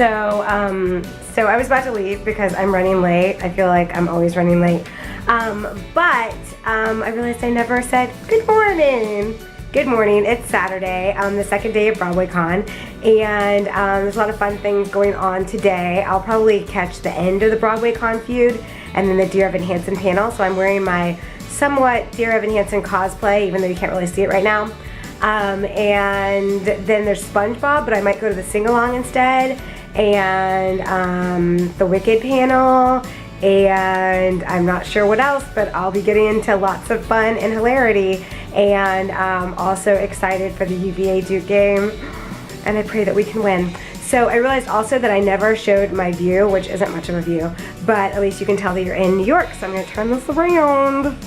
So I was about to leave because I'm running late. I feel like I'm always running late. But I realized I never said good morning. Good morning. It's Saturday, the second day of BroadwayCon, and there's a lot of fun things going on today. I'll probably catch the end of the BroadwayCon feud and then the Dear Evan Hansen panel. So I'm wearing my somewhat Dear Evan Hansen cosplay, even though you can't really see it right now. And then there's SpongeBob, but I might go to the sing-along instead, and the Wicked panel, and I'm not sure what else, but I'll be getting into lots of fun and hilarity, and also excited for the UVA Duke game, and I pray that we can win. So I realized also that I never showed my view, which isn't much of a view, but at least you can tell that you're in New York, so I'm going to turn this around.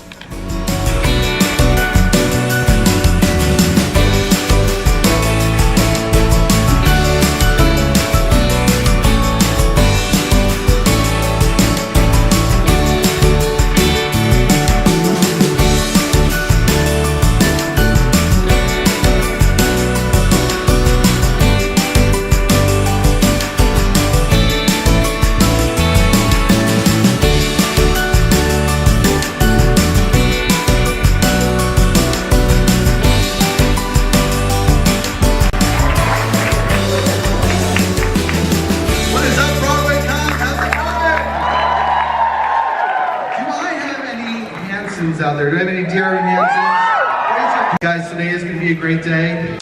Out there. Do I have any Dear Evan Hansens? Guys, today is going to be a great day.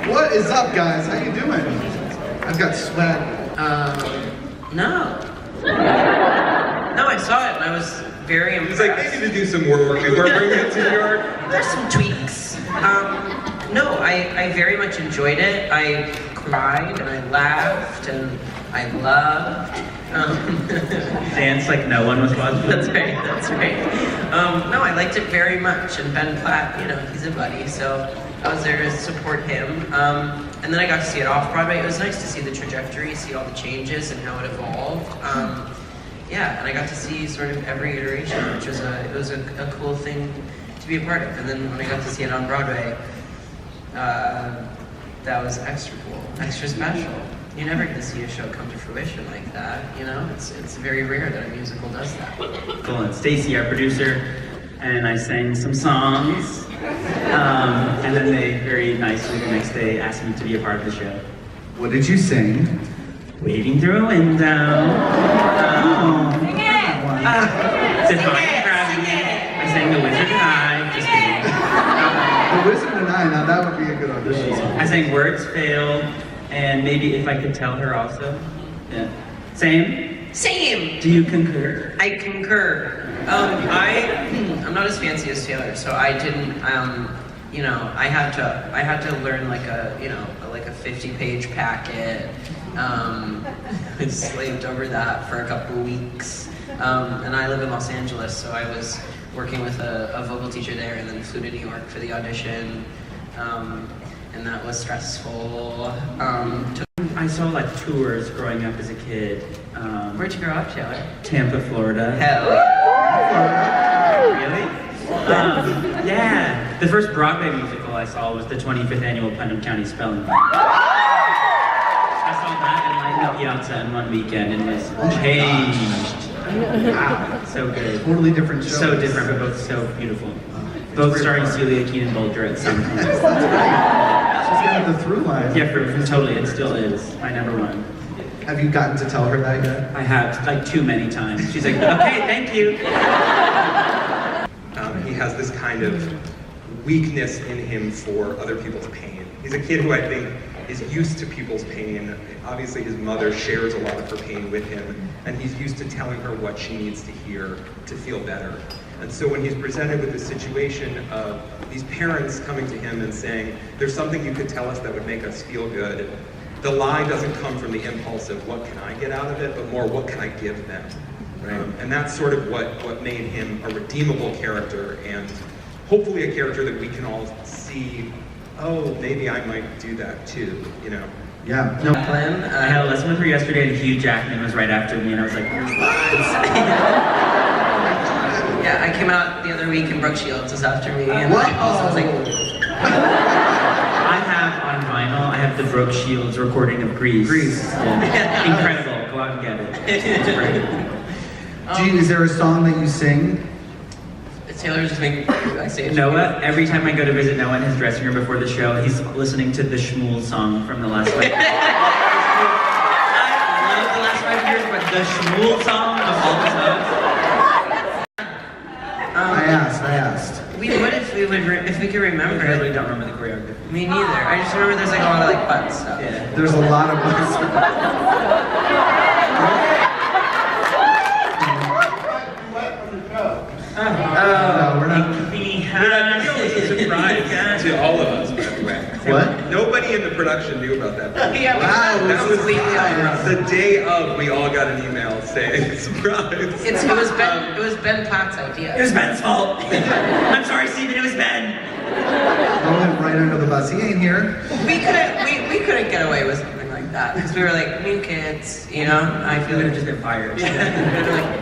What is up, guys? How you doing? I've got sweat. No, I saw it and I was very impressed. It's like they need to do some work before bringing it to New York. There's some tweaks. No, I very much enjoyed it. I cried and I laughed and I loved. Dance like no one was watching. That's right. No, I liked it very much, and Ben Platt, you know, he's a buddy, so I was there to support him. And then I got to see it off Broadway. It was nice to see the trajectory, see all the changes and how it evolved. Yeah, and I got to see sort of every iteration, which was a cool thing to be a part of. And then when I got to see it on Broadway, that was extra cool, extra special. You never get to see a show come to fruition like that, you know? It's very rare that a musical does that. Cool, and Stacy, our producer, and I sang some songs. And then they very nicely the next day asked me to be a part of the show. What did you sing? Waving through a window. Said hi and gravity. I sang The Wizard and I. Just kidding. The Wizard and I, now that would be a good audition song. I sang Words Failed, and maybe If I Could Tell Her also. Yeah. Same? Same! Do you concur? I concur. I'm not as fancy as Taylor, so I didn't, you know, I had to learn like a 50-page packet. I slaved over that for a couple weeks. And I live in Los Angeles, so I was working with a vocal teacher there and then flew to New York for the audition. And that was stressful. I saw like tours growing up as a kid. Where'd you grow up, Taylor? Tampa, Florida. Hell yeah. Really? Yeah. The first Broadway musical I saw was the 25th annual Putnam County Spelling Bee. I saw that in my piazza in one weekend and was changed. Wow, so good. Totally different shows. So different, but both so beautiful. Both starring Celia Keenan-Bolger at some point. She's got the through line. Yeah, totally, it still is my number one. Have you gotten to tell her that yet? I have, like too many times. She's like, okay, thank you. He has this kind of weakness in him for other people's pain. He's a kid who I think is used to people's pain. Obviously his mother shares a lot of her pain with him, and he's used to telling her what she needs to hear to feel better. And so when he's presented with this situation of these parents coming to him and saying, there's something you could tell us that would make us feel good, the lie doesn't come from the impulse of what can I get out of it, but more what can I give them, right? And that's sort of what made him a redeemable character, and hopefully a character that we can all see, oh, maybe I might do that too, you know? Yeah. No. Glenn, I had a lesson with her yesterday, and Hugh Jackman was right after me, and I was like, "Here's yeah, I came out the other week and Brooke Shields was after me, and What? I also was like, I have on vinyl, I have the Brooke Shields recording of Grease. Yeah. Incredible. Go out and get it. It's great. Gene, is there a song that you sing? Taylor's just making backstage. Noah, every time I go to visit Noah in his dressing room before the show, he's listening to the Shmuel song from the last 5 years. I love the last 5 years, but the Shmuel song of all the songs. I asked. What if we could remember I really it? don't remember the choreography. Me neither. I just remember there's like a lot of like butt stuff. Yeah. There's a lot of No, we're not. That was a surprise to all of us, by the way. What? Nobody in the production knew about that. Yeah, Wow, That was completely the day of. We all got an email saying surprise. It was Ben Platt's idea. It was Ben's fault. I'm sorry, Steven, it was Ben. Throw him right under the bus. He ain't here. We couldn't get away with something like that because we were like new kids, you know. I We feel would have like just been fired.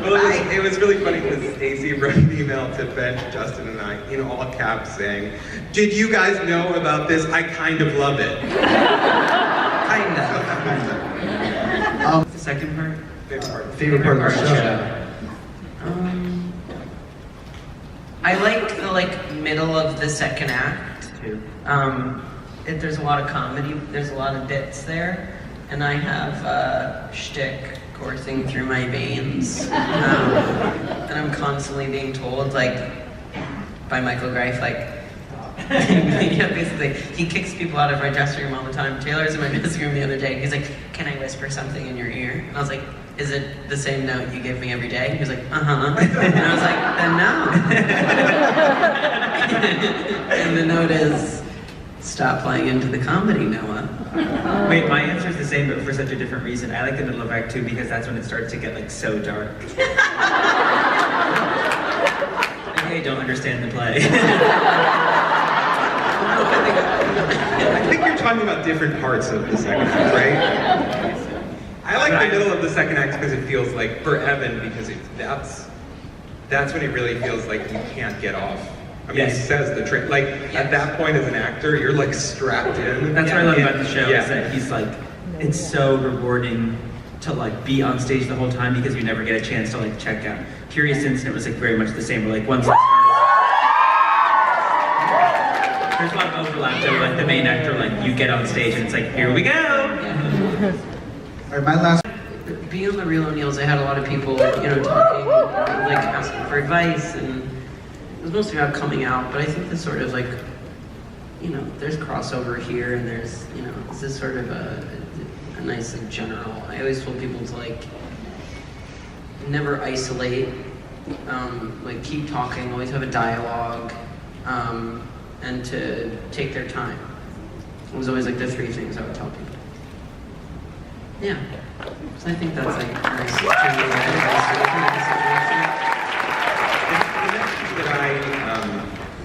Well, it was really funny because Stacey wrote an email to Ben, Justin, and I in all caps saying, "Did you guys know about this? I kind of love it." kinda. The second part? Favorite part of the show. I like the middle of the second act. Two. There's a lot of comedy. There's a lot of bits there, and I have shtick coursing through my veins, and I'm constantly being told by Michael Greif yeah, basically he kicks people out of my dressing room all the time. Taylor's in my dressing room the other day. He's like, "Can I whisper something in your ear?" And I was like, "Is it the same note you give me every day?" He was like, "Uh-huh." And I was like, "Then no." And the note is, "Stop playing into the comedy, Noah." Wait, my answer is the same, but for such a different reason. I like the middle of Act 2 because that's when it starts to get so dark. Maybe I don't understand the play. I think you're talking about different parts of the second act, right? I like the middle of the second act because it feels like for Evan because that's when it really feels like you can't get off. I mean, Yes. he says the trick. Like at that point as an actor, you're like strapped in. That's what I love about the show Yeah. is that he's it's so rewarding to be on stage the whole time because you never get a chance to check out. Curious Incident was very much the same. Where once it starts, there's a lot of overlap. So the main actor, you get on stage and it's here we go. Yeah. All right, my last. Being on the Real O'Neills, I had a lot of people, talking, asking for advice, and it was mostly about coming out. But I think this sort of there's crossover here, and there's this is sort of a nice general. I always told people to never isolate, keep talking, always have a dialogue, and to take their time. It was always the three things I would tell people. Yeah. So I think that's nice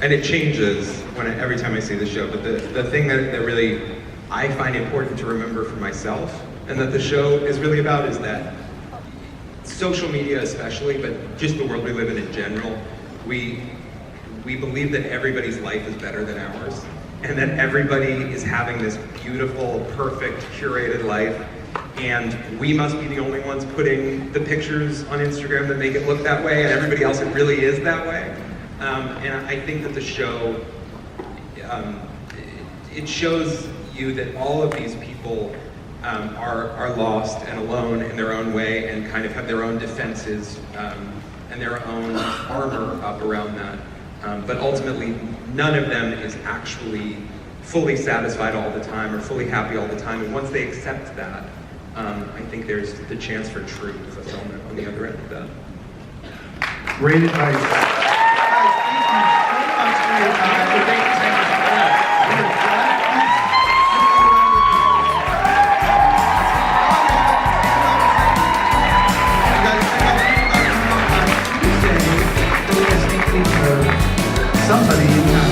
and it changes every time I see the show, but the thing that really I find important to remember for myself and that the show is really about is that social media especially, but just the world we live in general, we believe that everybody's life is better than ours and that everybody is having this beautiful, perfect, curated life. And we must be the only ones putting the pictures on Instagram that make it look that way, and everybody else it really is that way. And I think that the show, it shows you that all of these people are lost and alone in their own way and kind of have their own defenses and their own armor up around that. But ultimately, none of them is actually fully satisfied all the time or fully happy all the time. And once they accept that, I think there's the chance for true fulfillment on the other end of that. Great advice. Guys, thank you so much for your time. Somebody in town.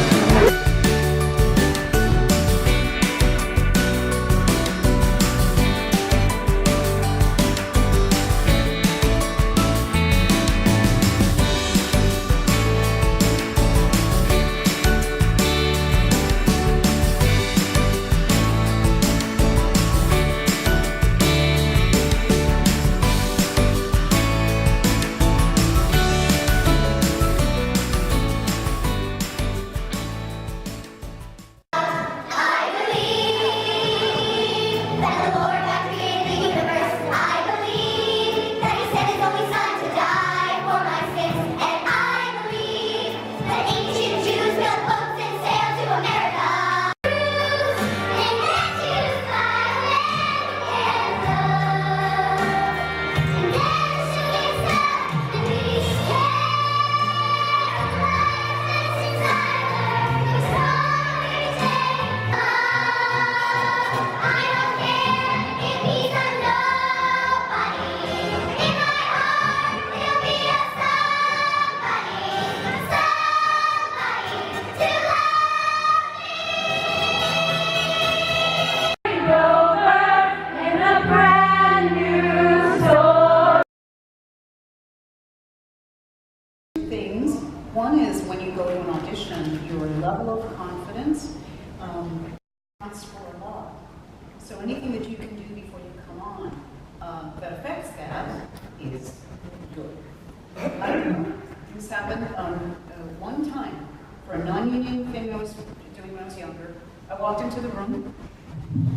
happened one time for a non-union thing I was doing when I was younger. I walked into the room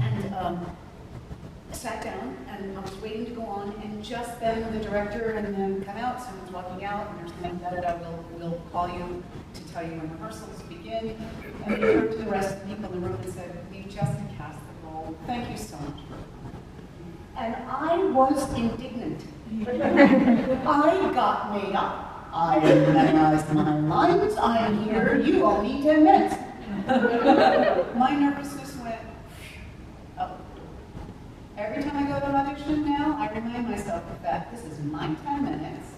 and sat down, and I was waiting to go on, and just then the director and then come out, someone's walking out, and there's something that we'll call you to tell you when rehearsals begin. And he turned to the rest of the people in the room and said, "We just cast the role. Thank you so much." And I was indignant. I got made up. I memorized my lines. I'm here. You all need 10 minutes. My nervousness went up. Every time I go to an audition now, I remind myself that this is my 10 minutes.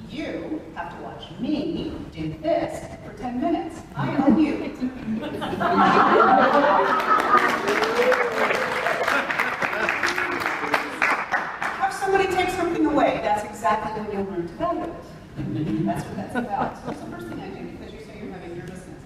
You have to watch me do this for 10 minutes. I owe you. Have somebody take something away. That's exactly when you'll learn to value it. That's what that's about. So it's the first thing I do, because you say you're having nervousness.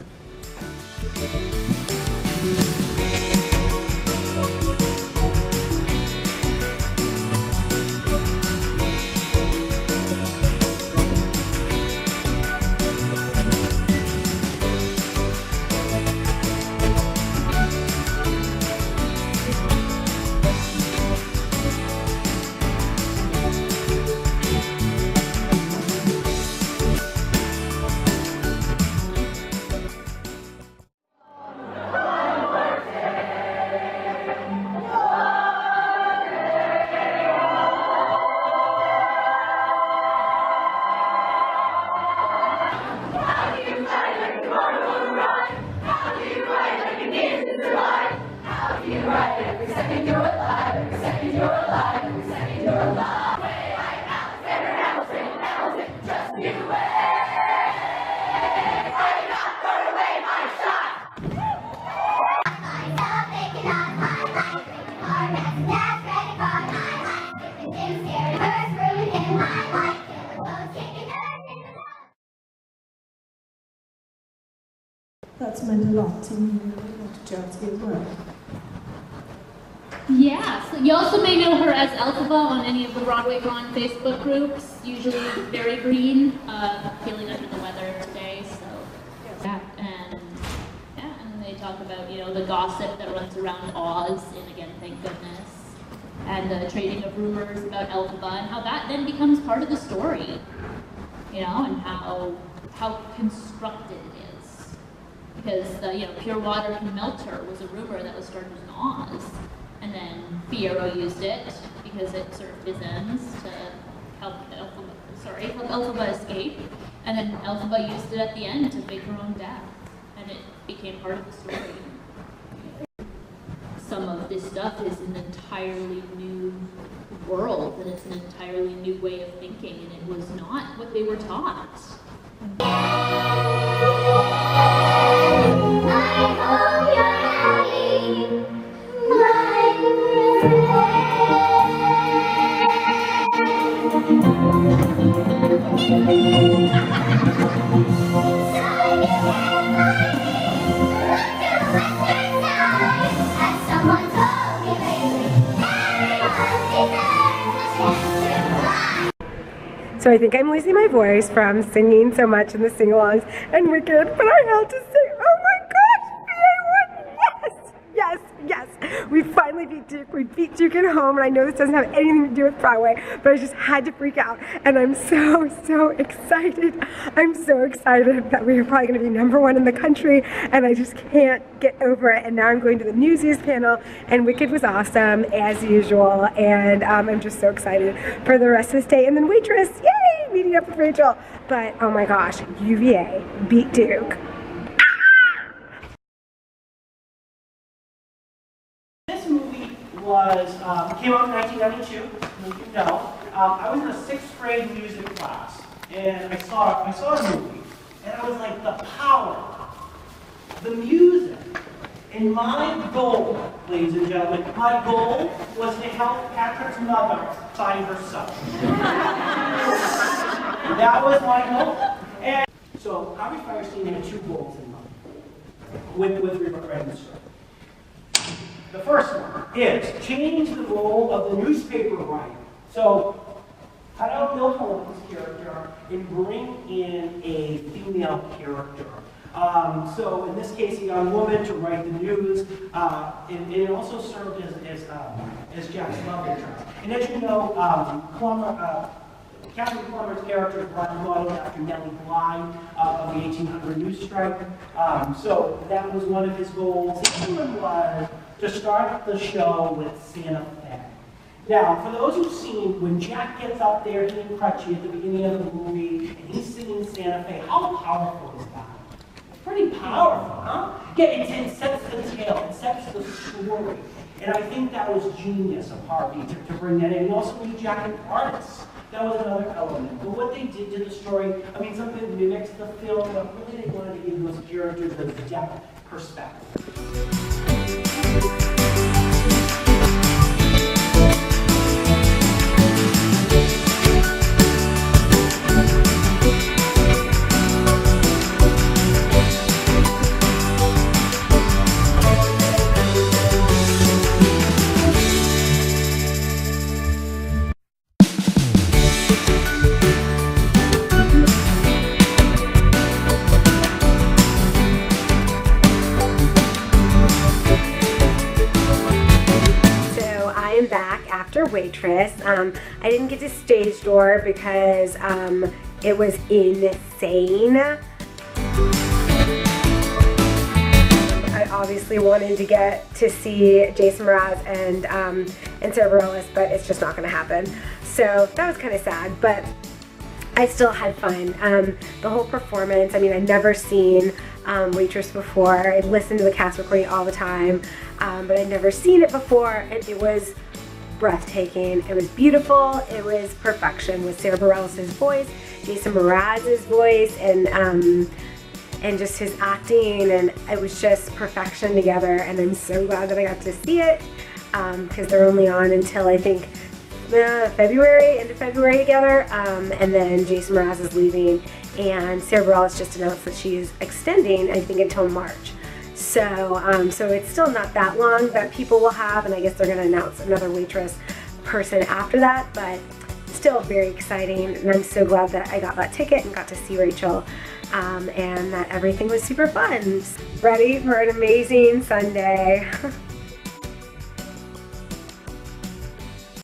That's meant a lot to me, to Chelsea as well. Yeah, so you also may know her as Elphaba on any of the BroadwayCon Facebook groups, usually very green, feeling under the weather today, so yeah, and they talk about, you know, the gossip that runs around Oz, and again, thank goodness, and the trading of rumors about Elphaba, and how that then becomes part of the story, you know, and how constructed it is. Because the, you know, pure water can melt her was a rumor that was started in Oz. And then Fiyero used it because it served his ends to help Elphaba escape. And then Elphaba used it at the end to fake her own death. And it became part of the story. Some of this stuff is an entirely new world, and it's an entirely new way of thinking, and it was not what they were taught. So I think I'm losing my voice from singing so much in the sing-alongs and Wicked, but I have to say, oh my gosh, yes, yes, yes. We finally beat Duke. We beat Duke at home, and I know this doesn't have anything to do with Broadway, but I just had to freak out, and I'm so excited. I'm so excited that we are probably going to be #1 in the country, and I just can't get over it. And now I'm going to the Newsies panel, and Wicked was awesome as usual, and I'm just so excited for the rest of this day. And then Waitress, yay, meeting up with Rachel. But oh my gosh, UVA beat Duke. This movie was came out in 1992. You know, I was in a 6th grade music class, and I saw the movie, and I was like, the power, the music. And my goal, ladies and gentlemen, my goal was to help Patrick's mother find herself. That was my goal. And so Harvey Fierstein had 2 goals in mind with writing the script. The first one is change the role of the newspaper writer. So How to build Holden's character and bring in a female character. So in this case, a young woman to write the news, and it also served as Jack's love interest. And as you know, Catherine Plummer's character is modeled after Nellie Bly of the 1800 news strike. So that was one of his goals. The other one was to start the show with Santa Fe. Now, for those who've seen, when Jack gets up there, he and Crutchy at the beginning of the movie, and he's singing Santa Fe, how powerful is that? Pretty powerful, huh? Yeah, it sets the tale, it sets the story. And I think that was genius of Harvey to bring that in. And also made Jack an artist. That was another element. But what they did to the story, I mean, some of it mimics the film, but really they wanted to give those characters a depth perspective. Waitress. I didn't get to stage door because it was insane. I obviously wanted to get to see Jason Mraz and Sarah Bareilles, but it's just not going to happen. So that was kind of sad, but I still had fun. The whole performance, I mean, I'd never seen Waitress before. I'd listened to the cast recording all the time, but I'd never seen it before, and it was breathtaking. It was beautiful. It was perfection with Sarah Bareilles' voice, Jason Mraz's voice, and just his acting, and it was just perfection together. And I'm so glad that I got to see it because they're only on until I think February, end of February together, and then Jason Mraz is leaving, and Sarah Bareilles just announced that she's extending, I think, until March. So it's still not that long that people will have, and I guess they're going to announce another Waitress person after that, but still very exciting, and I'm so glad that I got that ticket and got to see Rachel, and that everything was super fun. Ready for an amazing Sunday.